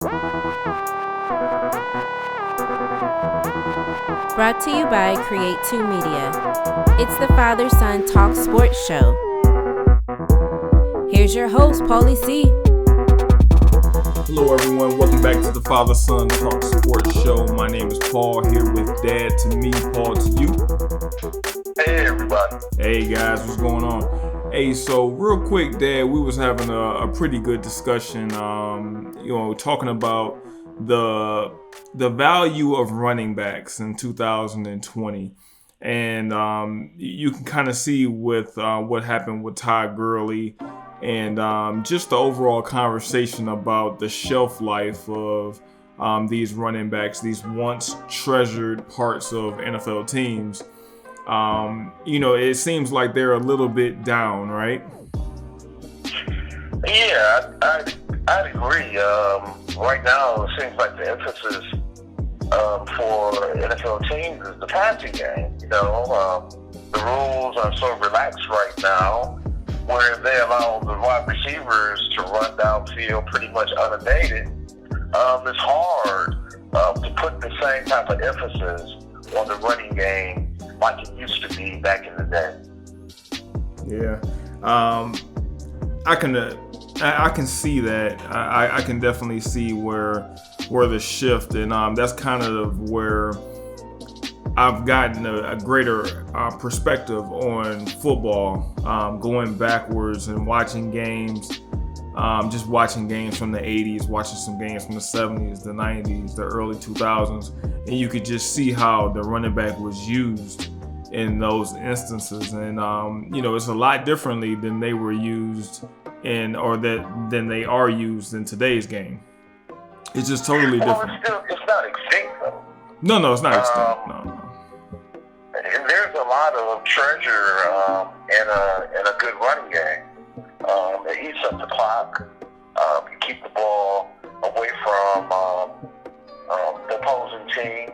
Brought to you by Create 2 Media. It's the Father-Son Talk Sports Show. Here's your host, Paulie C. Hello everyone, welcome back to the Father-Son Talk Sports Show. My name is Paul, here with Dad to me, Paul to you. Hey everybody. Hey guys, what's going on? Hey, so real quick, Dad, we was having a pretty good discussion, talking about the value of running backs in 2020. And you can kind of see with what happened with Todd Gurley and just the overall conversation about the shelf life of these running backs, these once treasured parts of NFL teams. It seems like they're a little bit down, right? Yeah, I'd agree. Right now, it seems like the emphasis for NFL teams is the passing game. The rules are so relaxed right now, where they allow the wide receivers to run downfield pretty much unabated. It's hard to put the same type of emphasis on the running game like it used to be back in the day. Yeah, I can see that. I can definitely see where the shift, and that's kind of where I've gotten a greater perspective on football, going backwards and watching games, just watching games from the 80s, watching some games from the 70s, the 90s, the early 2000s, and you could just see how the running back was used in those instances. And, it's a lot differently than they were used than they are used in today's game. It's just totally different. It's not extinct though. No, it's not extinct. No. And there's a lot of treasure in a good running game. It eats up the clock. You keep the ball away from the opposing team.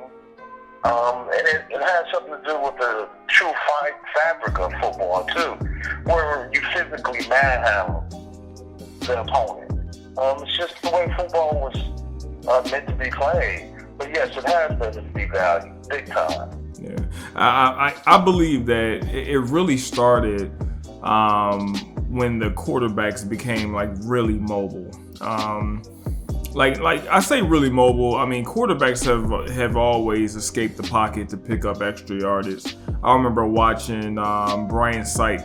And it has something to do with the true fabric of football too, where you physically manhandle the opponent. It's just the way football was meant to be played. But yes, it has been devalued big time. Yeah, I believe that it really started when the quarterbacks became like really mobile. Like I say really mobile. I mean, quarterbacks have always escaped the pocket to pick up extra yardage. I remember watching Brian Sight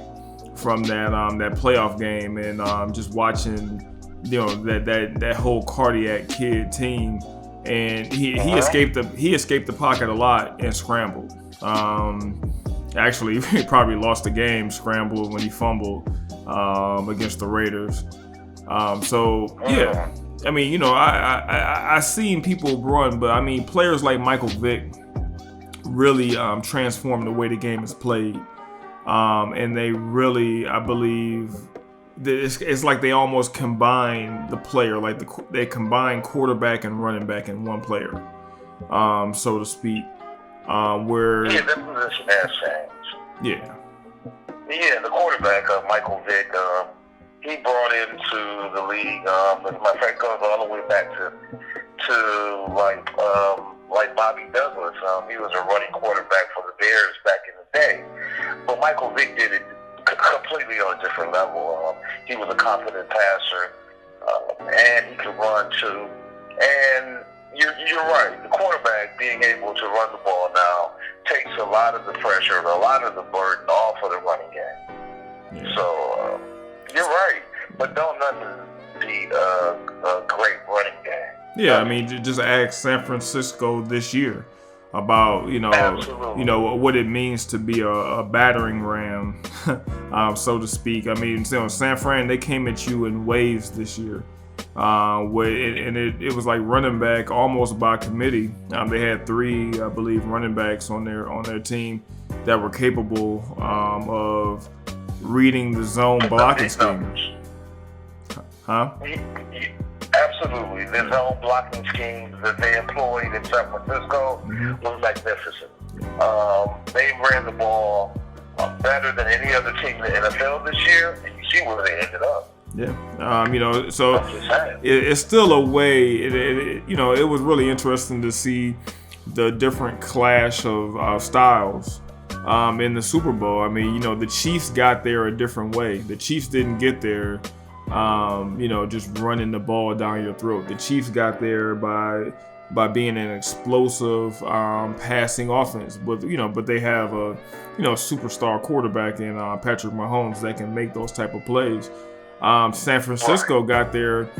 from that playoff game, and just watching that whole cardiac kid team, and he escaped the pocket a lot and scrambled. Actually, he probably lost the game, scrambled when he fumbled against the Raiders. So yeah. I mean, I seen people run, but I mean, players like Michael Vick really transformed the way the game is played, and they really, I believe, that it's like they almost combine the player, like they combine quarterback and running back in one player, so to speak. Where their position has changed. Yeah, the quarterback, Michael Vick. He brought into the league, as a matter of fact, goes all the way back to like Bobby Douglas. He was a running quarterback for the Bears back in the day. But Michael Vick did it completely on a different level. He was a confident passer, and he could run too. And you're right. The quarterback being able to run the ball now takes a lot of the pressure and a lot of the burden off of the running game. Yeah. So. You're right, but don't nothing be a great running game. Yeah, I mean, just ask San Francisco this year about what it means to be a battering ram, so to speak. I mean, San Fran, they came at you in waves this year. It was like running back almost by committee. They had 3, I believe, running backs on their team that were capable of reading the zone blocking scheme. Huh? Absolutely. The zone blocking schemes that they employed in San Francisco was magnificent. They ran the ball better than any other team in the NFL this year, and you see where they ended up. Yeah. So I'm just saying. it's still a way. It was really interesting to see the different clash of styles in the Super Bowl. I mean, the Chiefs got there a different way. The Chiefs didn't get there, just running the ball down your throat. The Chiefs got there by being an explosive passing offense. But they have a superstar quarterback in Patrick Mahomes that can make those type of plays. San Francisco got there.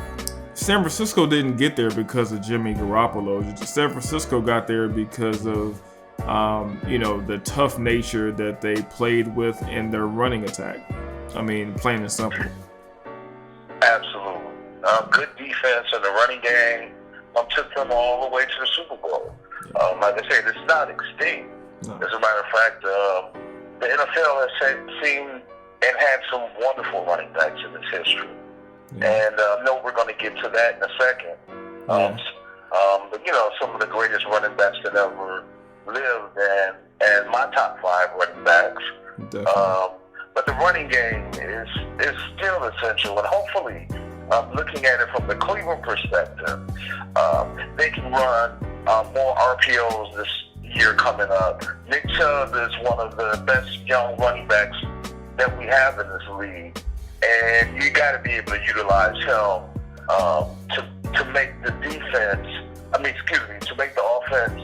San Francisco didn't get there because of Jimmy Garoppolo. San Francisco got there because of the tough nature that they played with in their running attack. I mean, plain and simple. Absolutely. Good defense in the running game took them all the way to the Super Bowl. Like I said, it's not extinct. No. As a matter of fact, the NFL has seen and had some wonderful running backs in its history. Yeah. And no, we're going to get to that in a second. But some of the greatest running backs that ever lived, and my top 5 running backs. But the running game is still essential, and hopefully, looking at it from the Cleveland perspective, they can run more RPOs this year coming up. Nick Chubb is one of the best young running backs that we have in this league, and you got to be able to utilize him to make the defense. To make the offense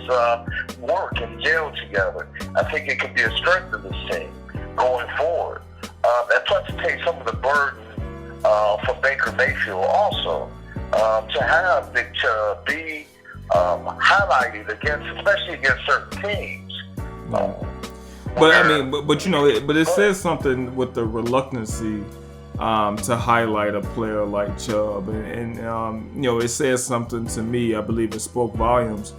work and gel together. I think it could be a strength of this team going forward. And plus, to take some of the burden from Baker Mayfield also, to have Nick Chubb be highlighted especially against certain teams. But it says something with the reluctancy to highlight a player like Chubb, and it says something to me. I believe it spoke volumes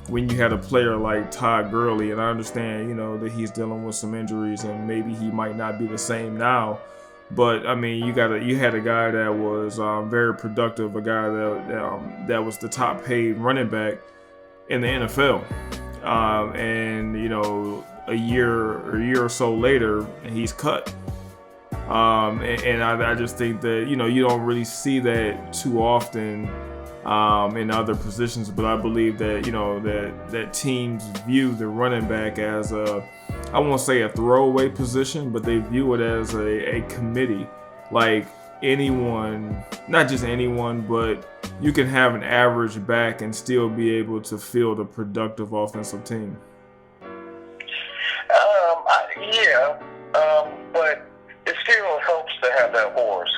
when you had a player like Todd Gurley, and I understand that he's dealing with some injuries and maybe he might not be the same now. But I mean, you had a guy that was very productive, a guy that was the top paid running back in the NFL, and a year or so later, he's cut. And I just think that you don't really see that too often in other positions. But I believe that that teams view the running back as I won't say a throwaway position, but they view it as a committee. Like anyone, not just anyone, but you can have an average back and still be able to field a productive offensive team. But it still helps to have that horse.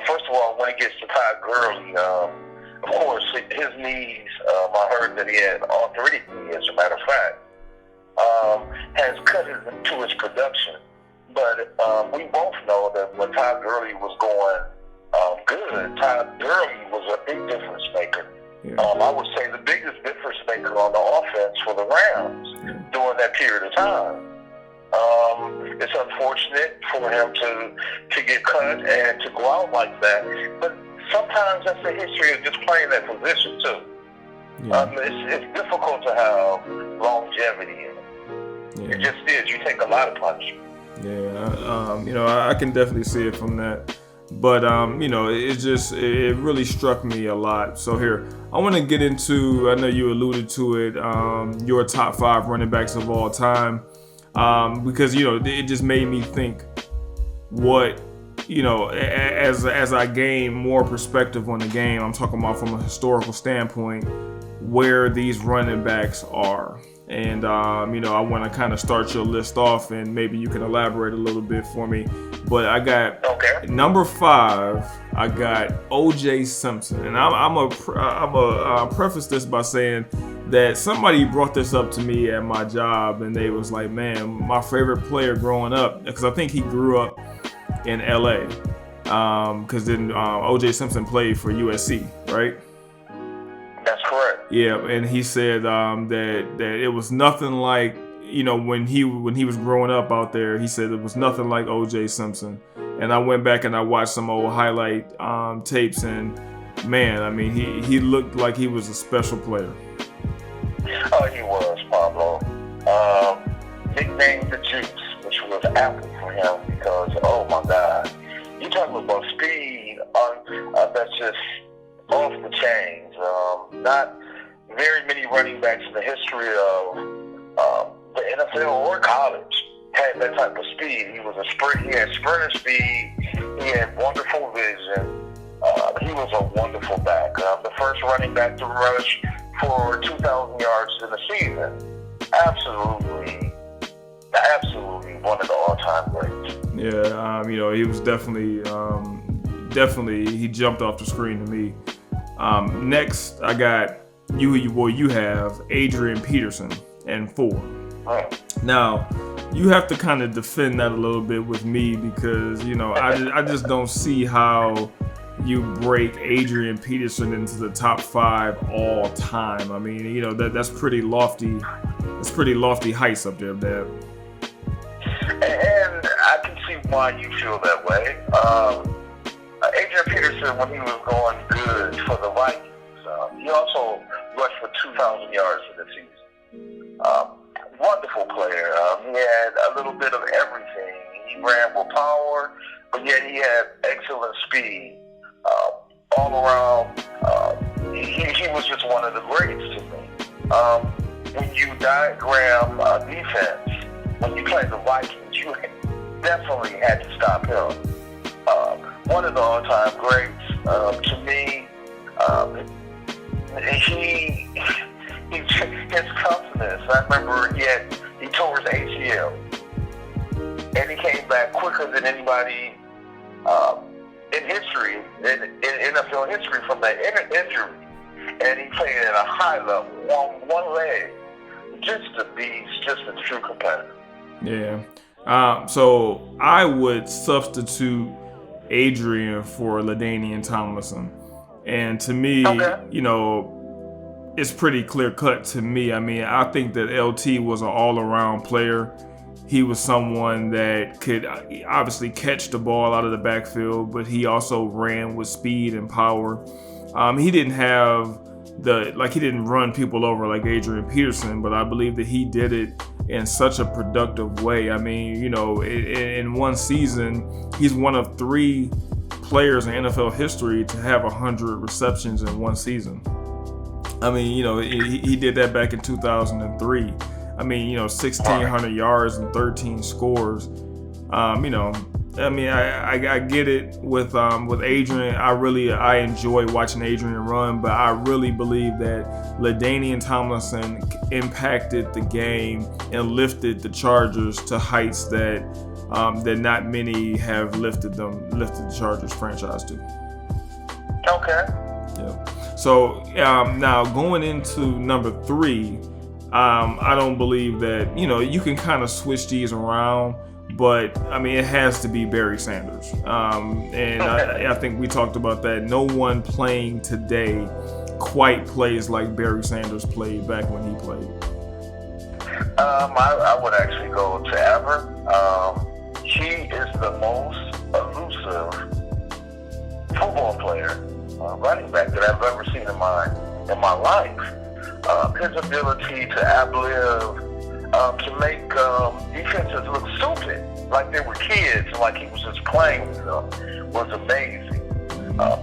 First of all, when it gets to Todd Gurley, of course, his knees, I heard that he had arthritic knee, as a matter of fact, has cut into his production. But we both know that when Todd Gurley was going good, Todd Gurley was a big difference maker. Yeah. I would say the biggest difference maker on the offense for the Rams during that period of time. It's unfortunate for him to get cut and to go out like that, but sometimes that's the history of just playing that position too. Yeah. It's difficult to have longevity in it. Yeah. It just is. You take a lot of punishment. Yeah, I can definitely see it from that. But it really struck me a lot. So here, I want to get into, I know you alluded to it, your top 5 running backs of all time. Because it just made me think what as I gain more perspective on the game, I'm talking about from a historical standpoint, where these running backs are. And I want to kind of start your list off, and maybe you can elaborate a little bit for me. But I got number 5. I got O.J. Simpson, and I'm a preface this by saying that somebody brought this up to me at my job, and they was like, "Man, my favorite player growing up," because I think he grew up in L.A. Because then O.J. Simpson played for USC, right? That's correct. Yeah, and he said that it was nothing like when he was growing up out there. He said it was nothing like O.J. Simpson. And I went back and I watched some old highlight tapes, and man, I mean, he looked like he was a special player. Oh, he was, Pablo. Nicknamed the Juice, which was Apple for him, because oh my God, you talking about speed. just off the chains. Not very many running backs in the history of the NFL or college had that type of speed. He had sprinter speed. He had wonderful vision. He was a wonderful back. The first running back to rush for 2,000 yards in a season. Absolutely one of the all-time greats. Yeah, he was definitely he jumped off the screen to me. Next, I got you have Adrian Peterson and 4. Now, you have to kind of defend that a little bit with me because, I just don't see how you break Adrian Peterson into the top 5 all time. I mean, that's pretty lofty. It's pretty lofty heights up there, Dad. And I can see why you feel that way. Adrian Peterson, when he was going good for the Vikings, he also rushed for 2,000 yards in the season. Wonderful player. He had a little bit of everything. He ran with power, but yet he had excellent speed. All around, he was just one of the greats to me. When you diagram defense, when you play the Vikings, you definitely had to stop him. One of the all-time greats to me. His toughness. I remember he tore his ACL, and he came back quicker than anybody in history, in NFL history, from that injury. And he played at a high level, on one leg. Just a beast, just a true competitor. Yeah. So I would substitute Adrian for LaDainian Tomlinson. And to me, it's pretty clear cut to me. I mean, I think that LT was an all-around player. He was someone that could obviously catch the ball out of the backfield, but he also ran with speed and power. He didn't have he didn't run people over like Adrian Peterson, but I believe that he did it in such a productive way. I mean, in one season, he's one of 3 players in NFL history to have 100 receptions in one season. I mean, he did that back in 2003. I mean, 1,600 yards and 13 scores. I get it with Adrian. I enjoy watching Adrian run, but I really believe that LaDainian Tomlinson impacted the game and lifted the Chargers to heights that not many have lifted the Chargers franchise to. Okay. Yeah. So now going into number 3, I don't believe that you can kind of switch these around. But, I mean, it has to be Barry Sanders. And I think we talked about that. No one playing today quite plays like Barry Sanders played back when he played. I would actually go to ever. He is the most elusive football player, running back that I've ever seen in my life. His ability to ad-lib, to make defenses look stupid, like they were kids, and like he was just playing with them, was amazing.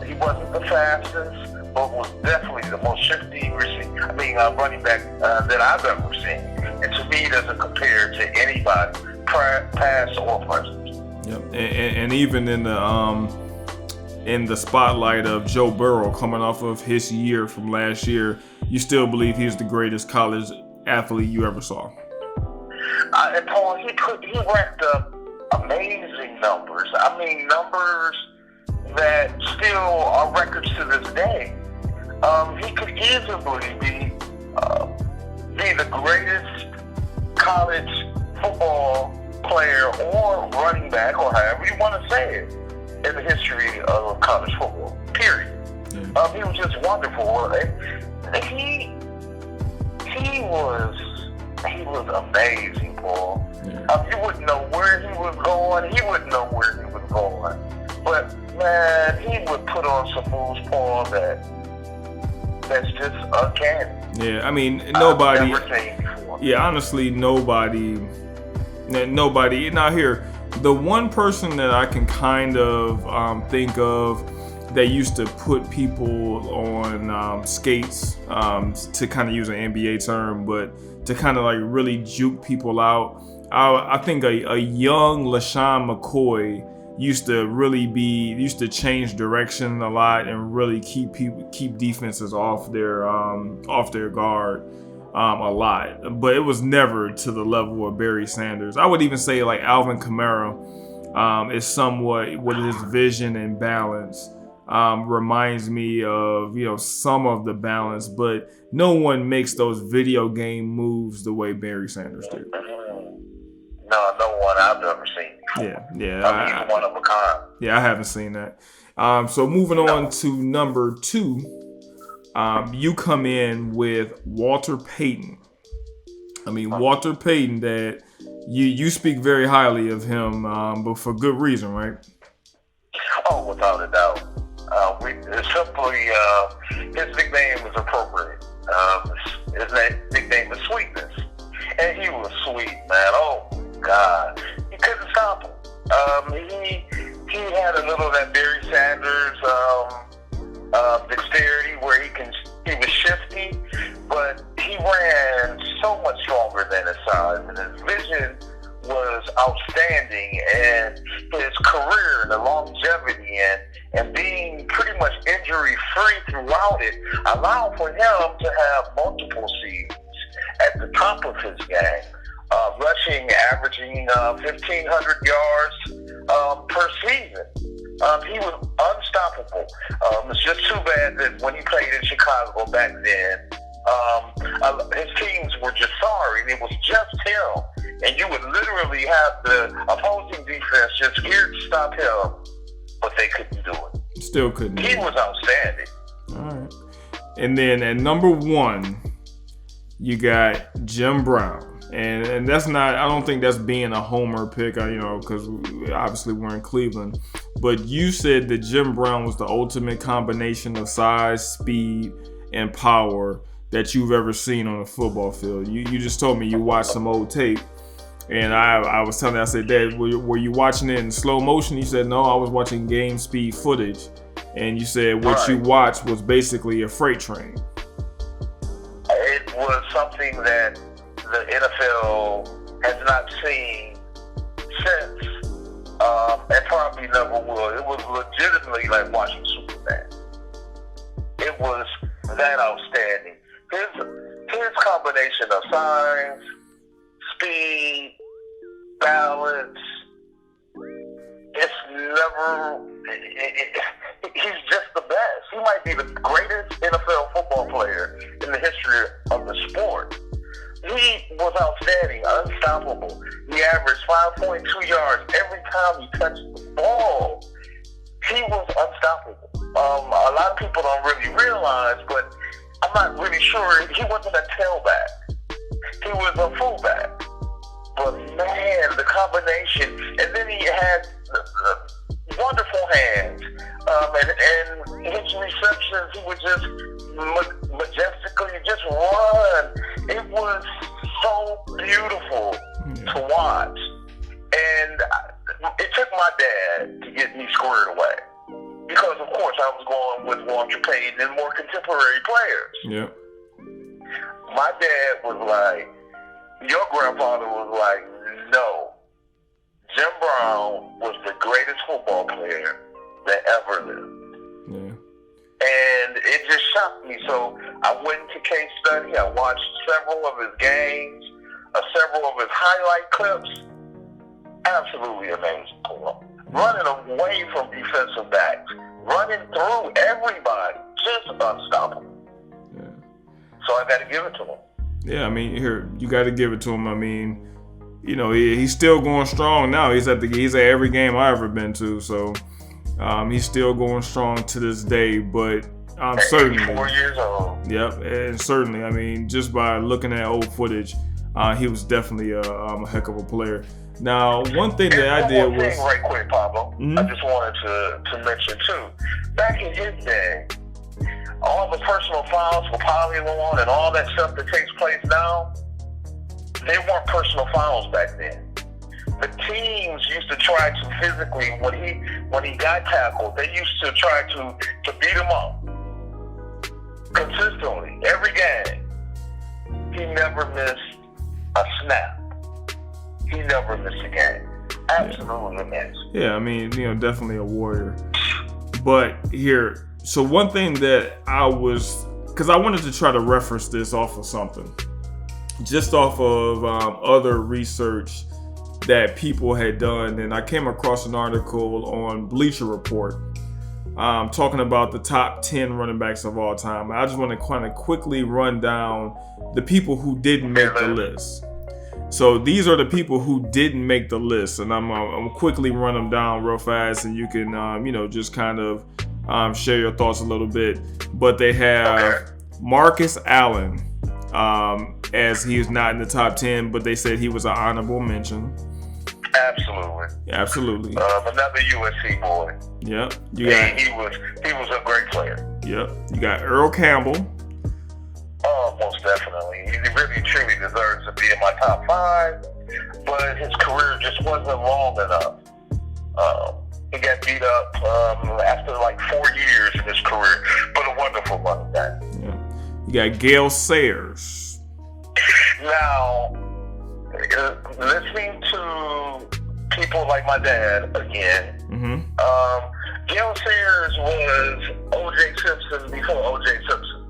He wasn't the fastest, but was definitely the most shifty running back that I've ever seen. And to me, he doesn't compare to anybody, past or present. Yep, and even in the spotlight of Joe Burrow coming off of his year from last year, you still believe he's the greatest college athlete you ever saw. And Paul, he racked up amazing numbers. I mean, numbers that still are records to this day. He could easily be the greatest college football player or running back, or however you want to say it, in the history of college football. Period. Yeah. He was just wonderful. He was amazing, Paul. Yeah. You wouldn't know where he was going. He wouldn't know where he was going. But, man, he would put on some moves, Paul, that's just uncanny. Yeah, I mean, nobody... I've never seen before. Yeah, honestly, nobody... Now here, the one person that I can kind of think of they used to put people on skates, to kind of use an NBA term, but to kind of like really juke people out. I think a young LaShawn McCoy used to change direction a lot and really keep defenses off their guard a lot. But it was never to the level of Barry Sanders. I would even say like Alvin Kamara is somewhat, with his vision and balance, reminds me of, some of the balance, but no one makes those video game moves the way Barry Sanders did. No one I've ever seen. Yeah. He's one of a kind. Yeah, I haven't seen that. So moving on to number 2, you come in with Walter Payton. Walter Payton, that you speak very highly of him, but for good reason, right? Oh, without a doubt. His nickname is appropriate. His nickname is Sweetness. And he was sweet, man. Oh, God. You couldn't stop him. He had a little of that Barry Sanders dexterity where he was shifty, but he ran so much stronger than his size, and his vision was outstanding, and his career and the longevity and being pretty much injury-free throughout it allowed for him to have multiple seasons at the top of his game, rushing, averaging 1,500 yards per season. He was unstoppable. It's just too bad that when he played in Chicago back then, his teams were just sorry, and it was just him. And you would literally have the opposing defense just geared to stop him, but they couldn't do it. Still couldn't. He was outstanding. All right. And then at number 1, you got Jim Brown. And that's not, I don't think that's being a homer pick, because obviously we're in Cleveland. But you said that Jim Brown was the ultimate combination of size, speed, and power that you've ever seen on a football field. You just told me you watched some old tape. And I was telling you, I said, Dad, were you watching it in slow motion? You said, no, I was watching game speed footage. And you said what you watched was basically a freight train. It was something that the NFL has not seen since, and probably never will. It was legitimately like watching Superman. It was that outstanding. His combination of size, speed, balance, he's just the best. He might be the greatest NFL football player in the history of the sport. He was outstanding, unstoppable. He averaged 5.2 yards every time he touched the ball. He was unstoppable. A lot of people don't really realize, but I'm not really sure. He wasn't a tailback. He was a fullback. But man, the combination, and then he had wonderful hands, and his receptions, he would just majestically just run. It was so beautiful to watch, and it took my dad to get me squared away, because of course I was going with Walter Payton and more contemporary players. Yep. My dad was like, your grandfather was like, no, Jim Brown was the greatest football player that ever lived. Yeah. And it just shocked me. So I went into case study. I watched several of his games, several of his highlight clips. Absolutely amazing. Running away from defensive backs, running through everybody, just unstoppable. Yeah. So I got to give it to him. Yeah, I mean, here, you got to give it to him. I mean, he's still going strong now. He's at every game I've ever been to, so he's still going strong to this day. But certainly, 4 years old. Yep, and certainly, I mean, just by looking at old footage, he was definitely a heck of a player. Now, one thing that I did was right quick, Pablo. I just wanted to mention too. Back in his day, all the personal fouls for Polylawn and all that stuff that takes place now, they weren't personal fouls back then. the teams used to try to physically, when he got tackled, they used to try to beat him up consistently every game. He never missed a snap. He never missed a game. Absolutely missed. Yeah, I mean, definitely a warrior. But here, so one thing that because I wanted to try to reference this off of something, just off of other research that people had done, and I came across an article on Bleacher Report talking about the top 10 running backs of all time. I just want to kind of quickly run down the people who didn't make the list. So these are the people who didn't make the list, and I'm quickly run them down real fast, and you can just kind of share your thoughts a little bit. But they have Marcus Allen, as he is not in the top 10, but they said he was an honorable mention. Absolutely. Another USC boy. Yep. He was a great player. Yep. You got Earl Campbell. Oh, most definitely. He really truly deserves to be in my top 5, but his career just wasn't long enough. He got beat up after like 4 years in his career, but a wonderful running back. Yeah. You got Gale Sayers. Now, listening to people like my dad again, Gale Sayers was O.J. Simpson before O.J. Simpson.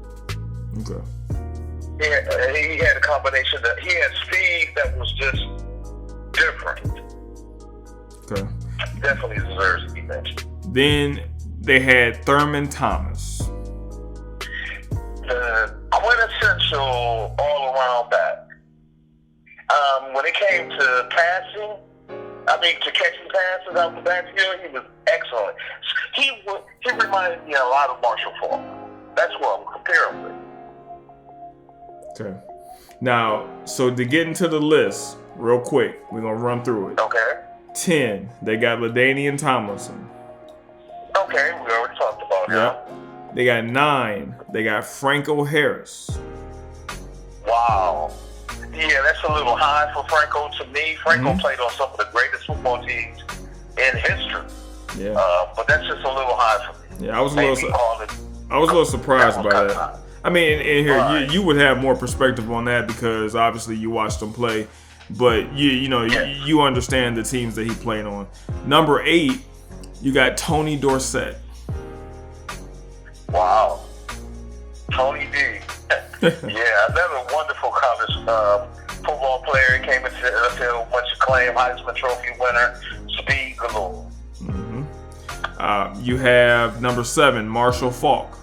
Okay. He had a combination that he had speed that was just different. Okay. Definitely deserves to be mentioned. Then they had Thurman Thomas. The quintessential all-around back. When it came to to catching passes out the backfield, he was excellent. He reminded me a lot of Marshall Faulk. That's what I'm comparing with. Okay. Now, so to get into the list, real quick, we're going to run through it. Okay. 10, they got LaDainian Tomlinson. Okay, we already talked about him. They got 9, they got Franco Harris. Wow. Yeah, that's a little high for Franco to me. Franco played on some of the greatest football teams in history. Yeah. But that's just a little high for me. Yeah, I was a little surprised by that. I mean, and here you would have more perspective on that because obviously you watched him play, but you understand the teams that he played on. Number 8, you got Tony Dorsett. Wow, Tony D. Yeah, another wonderful college football player. He came into the NFL, much acclaimed, Heisman Trophy winner, speed galore. You have number 7, Marshall Faulk.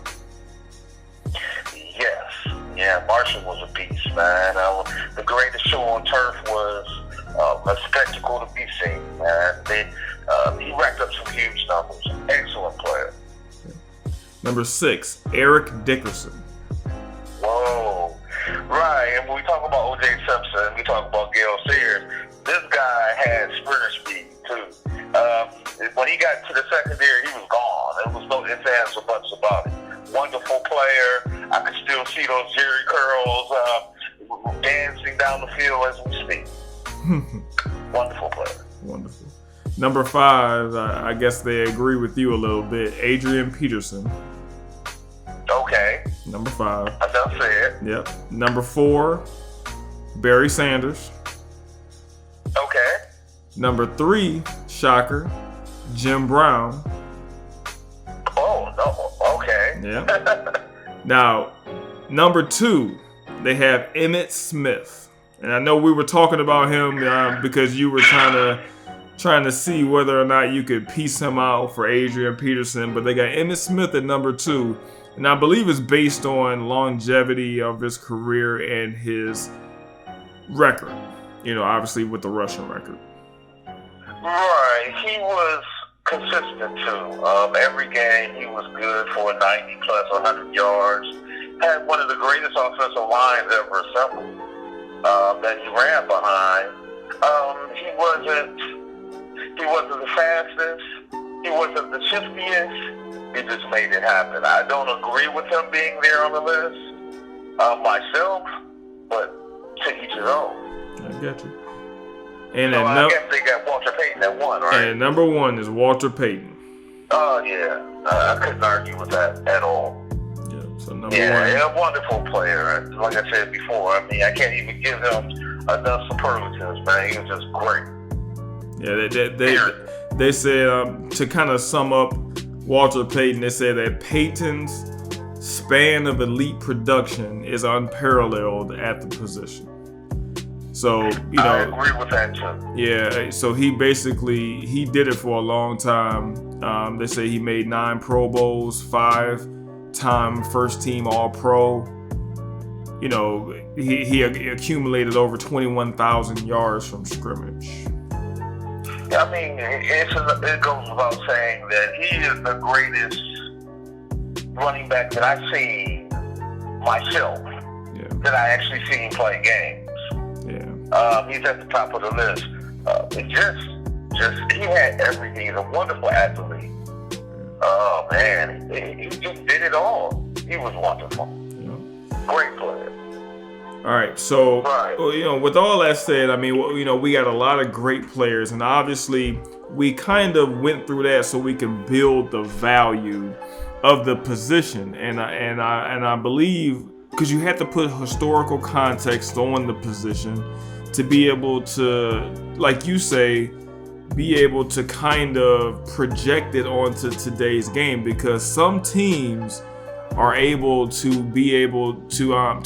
Yeah, Marshall was a beast, man. The greatest show on turf was a spectacle to be seen, man. He racked up some huge numbers. Excellent player. Number 6, Eric Dickerson. Whoa. Right, and when we talk about O.J. Simpson, we talk about Gale Sayers, this guy had sprinter speed, too. When he got to the secondary, he was gone. There was no ifs, ands, or buts about it. Wonderful player. I could still see those Jerry curls dancing down the field as we speak. Wonderful player. Wonderful. Number 5, I guess they agree with you a little bit. Adrian Peterson. Okay. Number 5. Enough said. Yep. Number 4, Barry Sanders. Okay. Number 3, shocker, Jim Brown. Oh, no. Okay. Yeah. Now, number 2, they have Emmitt Smith. And I know we were talking about him because you were trying to see whether or not you could piece him out for Adrian Peterson, but they got Emmitt Smith at number 2. And I believe it's based on longevity of his career and his record. Obviously with the rushing record. Right. He was consistent too. Every game he was good for 90 plus 100 yards. Had one of the greatest offensive lines ever assembled that he ran behind. He wasn't the fastest. He wasn't the shiftiest. He just made it happen. I don't agree with him being there on the list myself, but to each his own. I get you. And so I guess they got Walter Payton at 1, right? And number 1 is Walter Payton. Oh, yeah. I couldn't argue with that at all. Yeah, so number 1. Yeah, a wonderful player. Like I said before, I mean, I can't even give him enough superlatives, man. He was just great. Yeah, they said, to kind of sum up Walter Payton, they said that Payton's span of elite production is unparalleled at the position. So, I agree with that too. Yeah, so he did it for a long time. They say he made 9 Pro Bowls, 5-time first team All-Pro. He accumulated over 21,000 yards from scrimmage. I mean, it goes without saying that he is the greatest running back that I've seen myself. Yeah. That I actually seen play games. Yeah. He's at the top of the list. He had everything. He's a wonderful athlete. Oh man, he just did it all. He was wonderful. Yeah. Great player. All right, so with all that said, I mean, we got a lot of great players, and obviously we kind of went through that so we can build the value of the position, and I believe because you have to put historical context on the position to be able to, like you say, be able to kind of project it onto today's game, because some teams are able to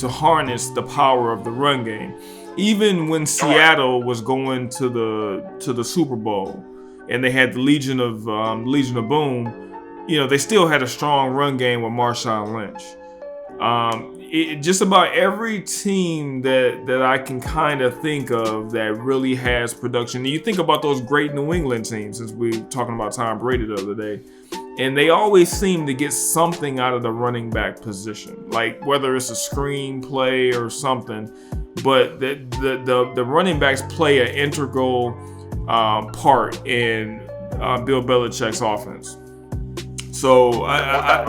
harness the power of the run game. Even when Seattle was going to the Super Bowl and they had the Legion of Boom, they still had a strong run game with Marshawn Lynch. Just about every team that I can kind of think of that really has production. You think about those great New England teams, since we were talking about Tom Brady the other day. And they always seem to get something out of the running back position, like whether it's a screen play or something. But the running backs play an integral part in Bill Belichick's offense. So I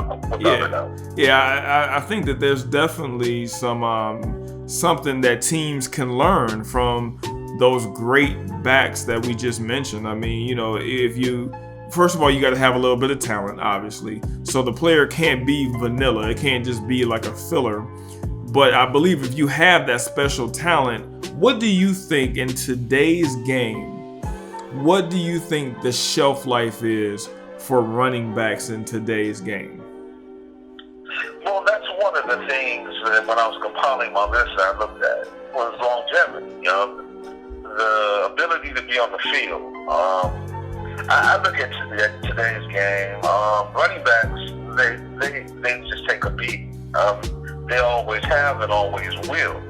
think that there's definitely something that teams can learn from those great backs that we just mentioned. I mean, first of all, you got to have a little bit of talent, obviously. So the player can't be vanilla. It can't just be like a filler. But I believe if you have that special talent, what do you think in today's game? What do you think the shelf life is for running backs in today's game? Well, that's one of the things that when I was compiling my list that I looked at was longevity. The ability to be on the field. I look at today's game. Running backs, they just take a beat. They always have and always will.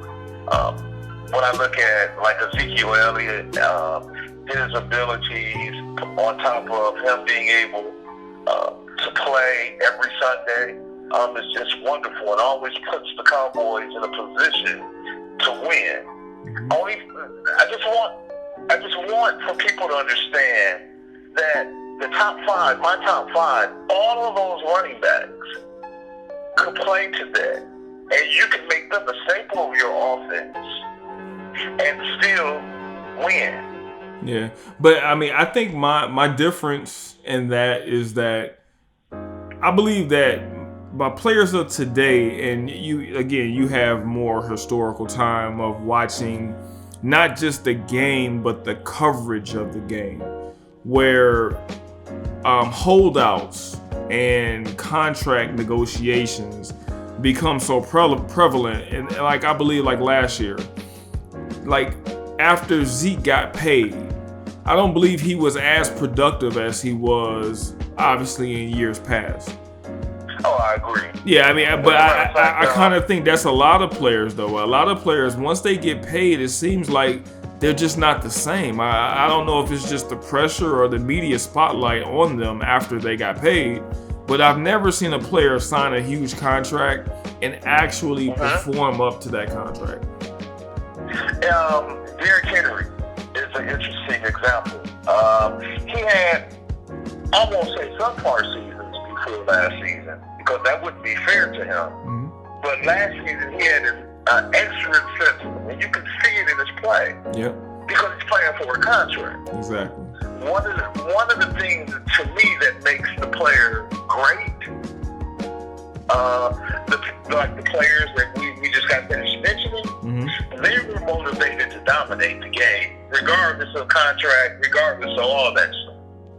When I look at like Ezekiel Elliott, his abilities on top of him being able to play every Sunday is just wonderful, and always puts the Cowboys in a position to win. I just want for people to understand that the top 5, my top 5, all of those running backs could play today, and you can make them the staple of your offense and still win. Yeah, but I mean, I think my difference in that is that I believe that by players of today, and you have more historical time of watching not just the game, but the coverage of the game, where holdouts and contract negotiations become so prevalent. And like I believe like last year, like after Zeke got paid, I don't believe he was as productive as he was obviously in years past. Oh, I agree. Yeah, I mean, but I kind of think that's a lot of players, though. A lot of players, once they get paid, it seems like they're just not the same. I don't know if it's just the pressure or the media spotlight on them after they got paid, but I've never seen a player sign a huge contract and actually perform up to that contract. Derrick Henry is an interesting example. He had, I won't say subpar seasons before last season, because that wouldn't be fair to him. Mm-hmm. But last season he had an extra incentive, and you can see it in his play. Yeah. Because he's playing for a contract. Exactly. One of the things to me that makes the player great, like the players that we just got finished mentioning, Mm-hmm. they were motivated to dominate the game, regardless of contract, regardless of all that stuff.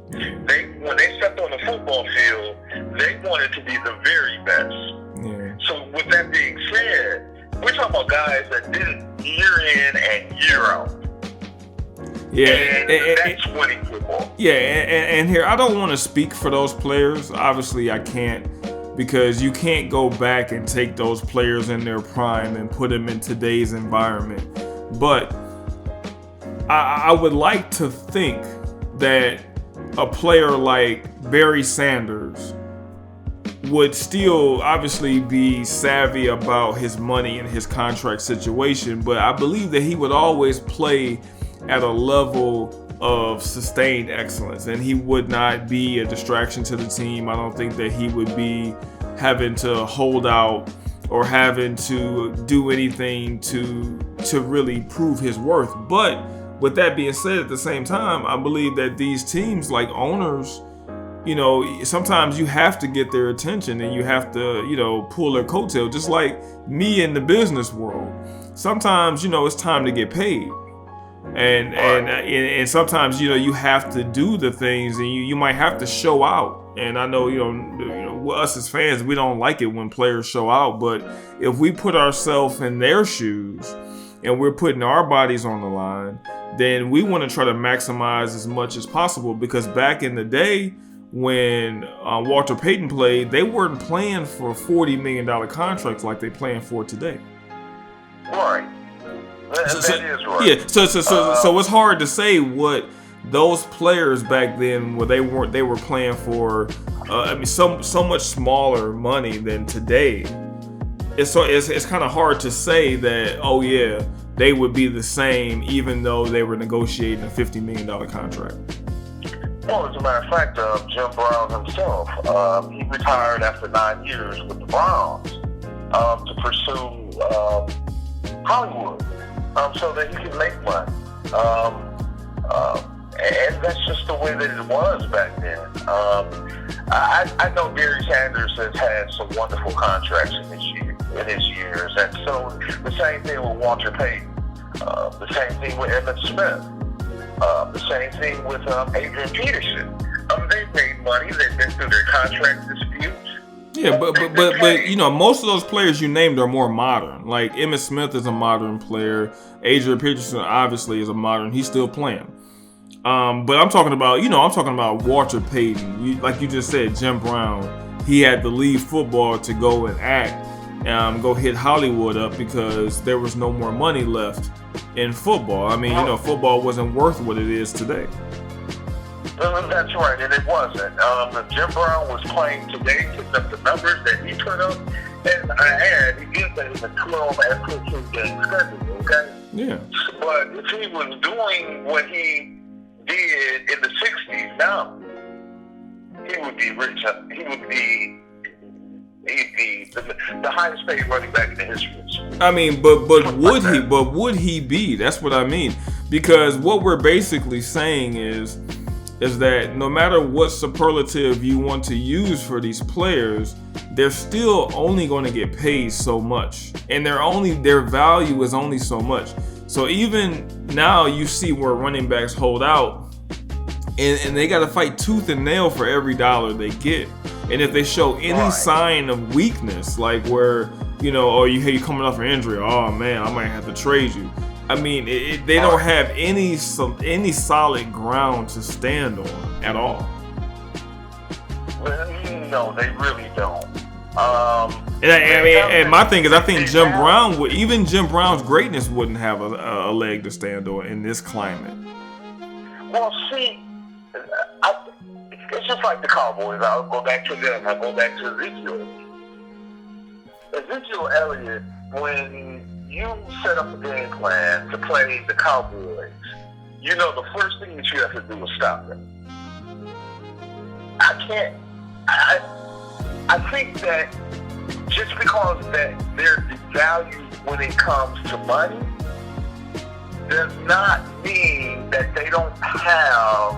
When they stepped on the football field, they wanted to be the very best. Yeah. So with that being said, we're talking about guys that did it year in and year out. Yeah, and that's winning football. Yeah, and here, I don't want to speak for those players. Obviously, I can't, because you can't go back and take those players in their prime and put them in today's environment. But I would like to think that a player like Barry Sanders would still obviously be savvy about his money and his contract situation, but I believe that he would always play at a level of sustained excellence, and he would not be a distraction to the team. I don't think that he would be having to hold out or having to do anything to really prove his worth. But with that being said, at the same time, I believe that these teams, like owners, sometimes you have to get their attention and you have to, pull their coattail, just like me in the business world. Sometimes, it's time to get paid. And sometimes, you have to do the things, and you might have to show out. And I know, us as fans, we don't like it when players show out. But if we put ourselves in their shoes and we're putting our bodies on the line, then we want to try to maximize as much as possible. Because back in the day, when Walter Payton played, they weren't playing for $40 million contracts like they're playing for today. Right. That is right. Yeah. So it's hard to say what those players back then, where they were playing for, so much smaller money than today. It's kind of hard to say that, oh yeah, they would be the same even though they were negotiating a $50 million contract. Well, as a matter of fact, Jim Brown himself, he retired after 9 years with the Browns to pursue Hollywood, so that he could make money. And that's just the way that it was back then. I know Barry Sanders has had some wonderful contracts in his years, and so the same thing with Walter Payton, the same thing with Emmitt Smith, the same thing with Adrian Peterson. They've made money. They've been through their contract disputes. Yeah, but most of those players you named are more modern. Like Emmitt Smith is a modern player. Adrian Peterson obviously is a modern. He's still playing. But I'm talking about Walter Payton. Like you just said, Jim Brown. He had to leave football to go and act, go hit Hollywood up because there was no more money left in football. I mean, football wasn't worth what it is today. That's right, and it wasn't. If Jim Brown was playing today, putting up the numbers that he put up, and he did that in a 12 and 14 game schedule, okay? Yeah. But if he was doing what he did in the 60s now, he would be rich. He'd be the highest paid running back in the history. I mean, but would he be? That's what I mean. Because what we're basically saying is that no matter what superlative you want to use for these players, they're still only going to get paid so much, and their value is only so much. So even now, you see where running backs hold out, and they got to fight tooth and nail for every dollar they get. And if they show any sign of weakness, like where you coming off an injury, oh man, I might have to trade you. I mean, they don't have any solid ground to stand on at all. No, they really don't. And my thing is, I think Jim Brown's greatness wouldn't have a leg to stand on in this climate. Well, see, it's just like the Cowboys. I'll go back to them. I'll go back to Ezekiel. Ezekiel Elliott, when you set up a game plan to play the Cowboys, the first thing that you have to do is stop them. I think that just because that they're devalued when it comes to money, does not mean that they don't have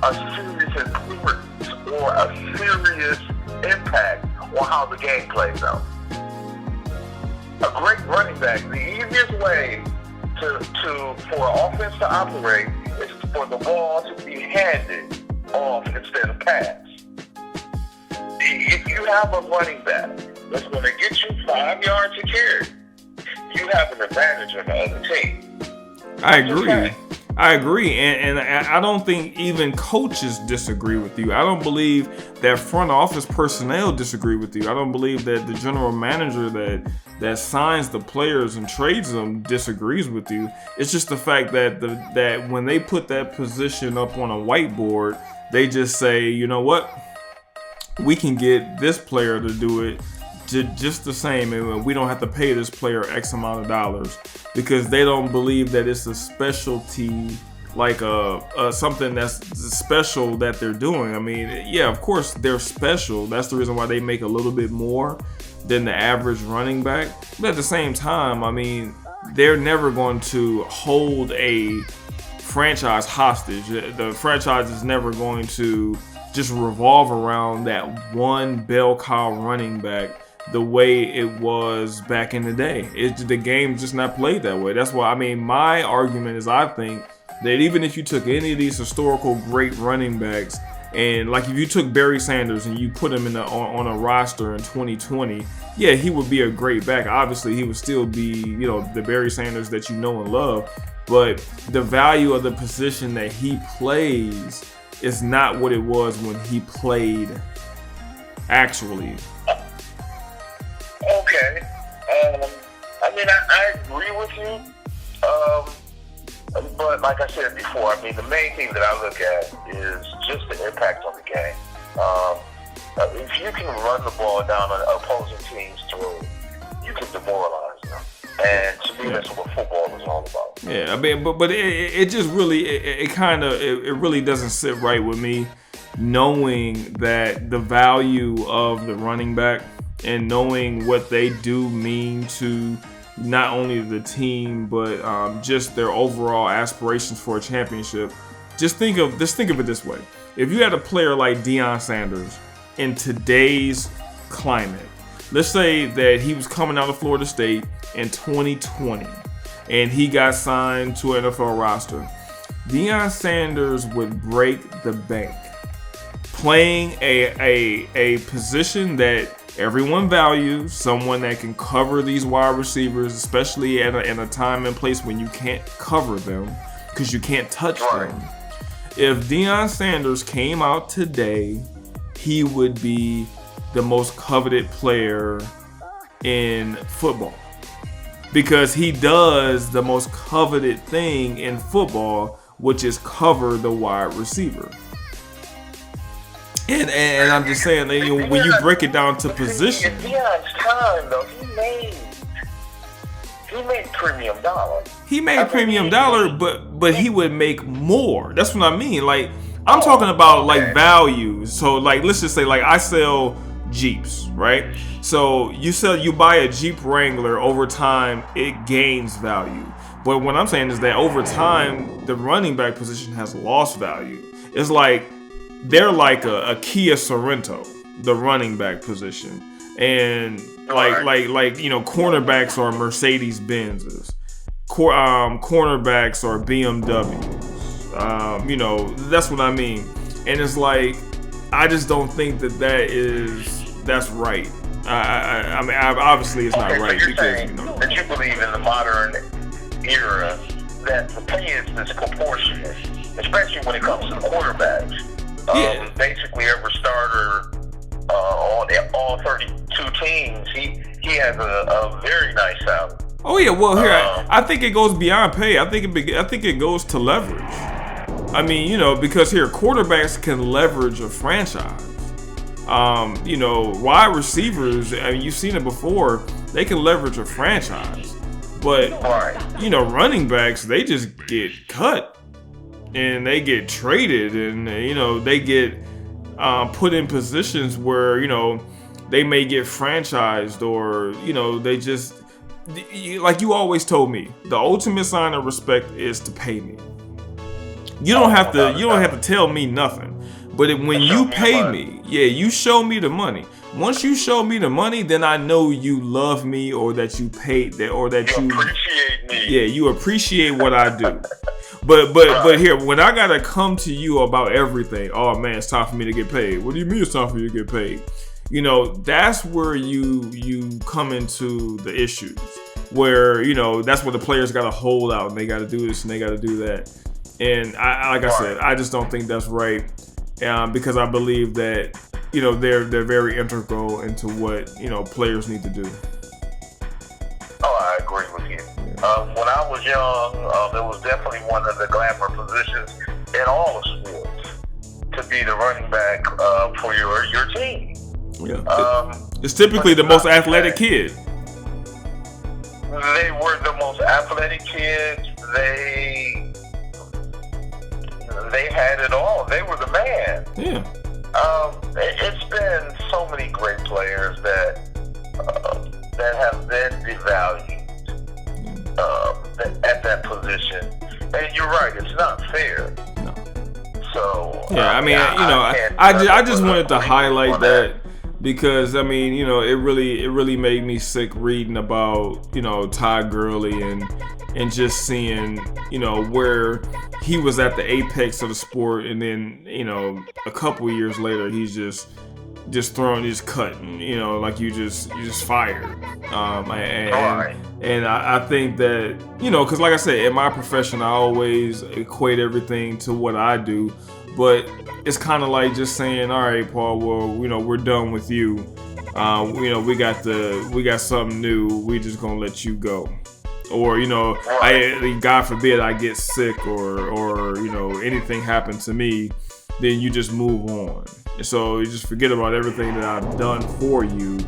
a serious influence or a serious impact on how the game plays out. A great running back, the easiest way for an offense to operate is for the ball to be handed off instead of passed. If you have a running back that's going to get you 5 yards a carry, you have an advantage on the other team. I agree, and I don't think even coaches disagree with you. I don't believe that front office personnel disagree with you. I don't believe that the general manager that signs the players and trades them disagrees with you. It's just the fact that that when they put that position up on a whiteboard, they just say, you know what, we can get this player to do it just the same, and we don't have to pay this player X amount of dollars, because they don't believe that it's a specialty, like something that's special that they're doing. I mean, yeah, of course they're special. That's the reason why they make a little bit more than the average running back. But at the same time, I mean, they're never going to hold a franchise hostage. The franchise is never going to just revolve around that one bell cow running back the way it was back in the day. The game's just not played that way. That's why, I mean, my argument is, I think that even if you took any of these historical great running backs, and like if you took Barry Sanders and you put him on a roster in 2020, yeah, he would be a great back. Obviously, he would still be, you know, the Barry Sanders that you know and love, but the value of the position that he plays is not what it was when he played actually. Okay. I mean, I agree with you. But like I said before, I mean, the main thing that I look at is just the impact on the game. If you can run the ball down an opposing team's throat, you can demoralize them. And to me, that's what football is all about. Yeah, I mean, but it just really, it really doesn't sit right with me, knowing that the value of the running back and knowing what they do mean to not only the team, but just their overall aspirations for a championship. Just think of it this way: if you had a player like Deion Sanders in today's climate, let's say that he was coming out of Florida State in 2020 and he got signed to an NFL roster, Deion Sanders would break the bank playing a position that everyone values, someone that can cover these wide receivers, especially in a time and place when you can't cover them because you can't touch them. If Deion Sanders came out today, he would be the most coveted player in football, because he does the most coveted thing in football, which is cover the wide receiver. And I'm just saying, when you break it down to position. In Deion's time, though, he made premium dollar. He made premium dollar, but he would make more. That's what I mean. Like, I'm talking about like values. So like, let's just say, like, I sell Jeeps, right? So you buy a Jeep Wrangler, over time it gains value. But what I'm saying is that over time the running back position has lost value. It's like they're like a Kia Sorento, the running back position, and like you know, cornerbacks are Mercedes Benzes, cornerbacks are BMWs. You know, that's what I mean. And it's like, I just don't think that's right. I mean, obviously it's not right, so because you know that you believe in the modern era that the pay is disproportionate, especially when it comes to the quarterbacks. Basically, every starter on all 32 teams, he has a very nice salary. Oh yeah, well here I think it goes beyond pay. I think it goes to leverage. I mean, you know, because here quarterbacks can leverage a franchise. You know, wide receivers, I mean, you've seen it before, they can leverage a franchise. But you know, running backs, they just get cut and they get traded, and you know, they get put in positions where, you know, they may get franchised, or you know, they just like you always told me, the ultimate sign of respect is to pay me. You don't have to tell me nothing. But when you pay me, you show me the money. Once you show me the money, then I know you love me, or that you paid that, or that you appreciate me. Yeah, you appreciate what I do. But here, when I gotta come to you about everything, oh man, it's time for me to get paid. What do you mean it's time for you to get paid? You know, that's where you come into the issues. Where, you know, that's where the players gotta hold out and they gotta do this and they gotta do that. And I said, I just don't think that's right. Because I believe that, you know, they're very integral into what, you know, players need to do. Oh, I agree with you. When I was young, it was definitely one of the glamour positions in all the sports to be the running back for your team. Yeah. It's typically the most athletic kid. They were the most athletic kids. They had it all. They were the man. Yeah. It's been so many great players that have been devalued at that position. And you're right, it's not fair. No. So yeah, I mean, I just wanted to highlight that. Because, I mean, you know, it really made me sick reading about, you know, Todd Gurley and just seeing, you know, where he was at the apex of the sport, and then, you know, a couple of years later, he's just cut, you know, like you just fired. And I think that, you know, because like I said, in my profession, I always equate everything to what I do. But it's kind of like just saying, all right, Paul, well, you know, we're done with you. You know, we got something new. We just gonna let you go. Or, you know, God forbid I get sick or you know, anything happened to me, then you just move on. So you just forget about everything that I've done for you.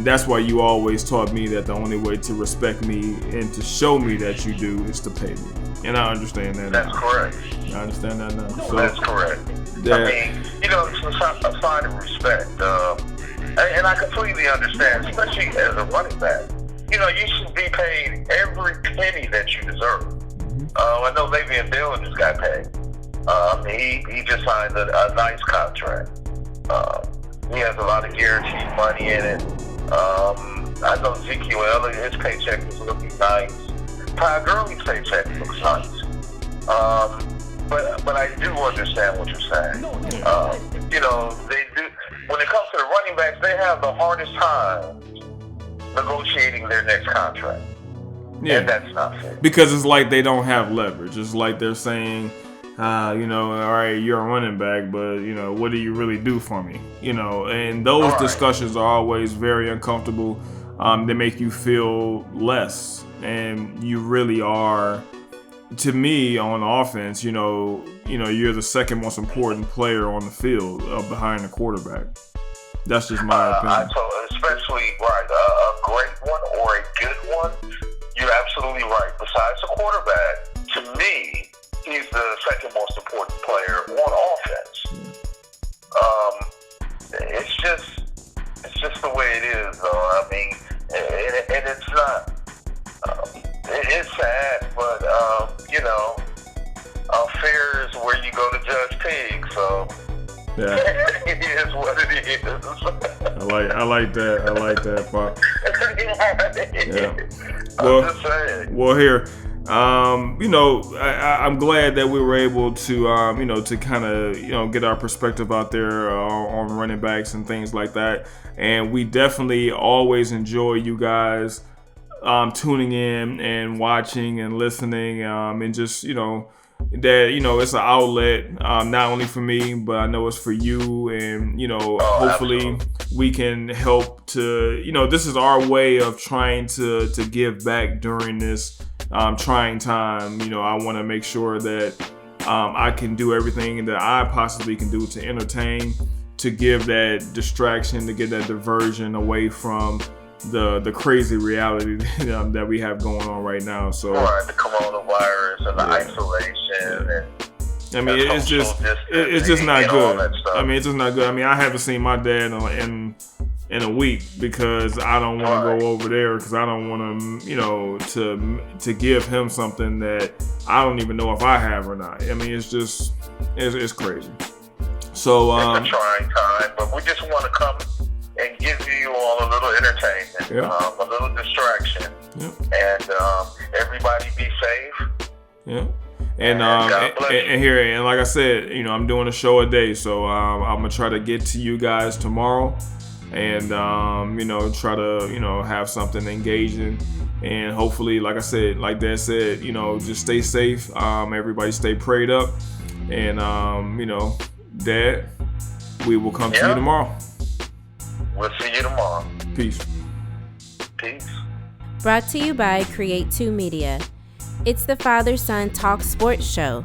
That's why you always taught me that the only way to respect me and to show me that you do is to pay me. And I understand that now. That's correct. I understand that now. So, that's correct. I mean, you know, it's a sign of respect. And I completely understand, especially as a running back. You know, you should be paid every penny that you deserve. I know Le'Veon Bell just got paid. He just signed a nice contract. He has a lot of guaranteed money in it. I know Ezekiel Elliott, his paycheck is looking nice. Todd Gurley's paycheck looks nice. But I do understand what you're saying. You know, they do. When it comes to the running backs, they have the hardest time negotiating their next contract. Yeah, and that's not fair. Because it's like they don't have leverage. It's like they're saying, you know, all right, you're a running back, but, you know, what do you really do for me? You know, and those discussions are always very uncomfortable. They make you feel less, and you really are. To me, on offense, you know, you're the second most important player on the field behind the quarterback. That's just my opinion. Especially a great one or a good one. You're absolutely right. Besides the quarterback, to me, he's the second most important player on offense. It's just the way it is, though. I mean, and it's not. It's sad, but you know, fair is where you go to judge pigs. So yeah, it is what it is. I like that, Pop. Yeah. I'm just saying. Well, here. You know, I'm glad that we were able to, you know, to kind of, you know, get our perspective out there on running backs and things like that. And we definitely always enjoy you guys tuning in and watching and listening, and just, you know, that, you know, it's an outlet, not only for me, but I know it's for you. And, you know, hopefully we can help to, you know, this is our way of trying to give back during this trying time. You know, I want to make sure that I can do everything that I possibly can do to entertain, to give that distraction, to get that diversion away from the crazy reality that we have going on right now. So the coronavirus and the isolation and I mean, it's just not good. I mean, it's just not good. I mean, I haven't seen my dad in in a week because I don't want to go over there because I don't want to, to give him something that I don't even know if I have or not. I mean, it's just, it's crazy. So, it's a trying time, but we just want to come and give you all a little entertainment, a little distraction, and everybody be safe. Yeah. And here, and like I said, I'm doing a show a day, so I'm gonna try to get to you guys tomorrow, and try to have something engaging, and hopefully, like I said, like Dad said, just stay safe. Everybody stay prayed up, and Dad, we will come to you tomorrow. We'll see you tomorrow. Peace. Peace. Brought to you by Create 2 Media. It's the Father-Son Talk Sports Show.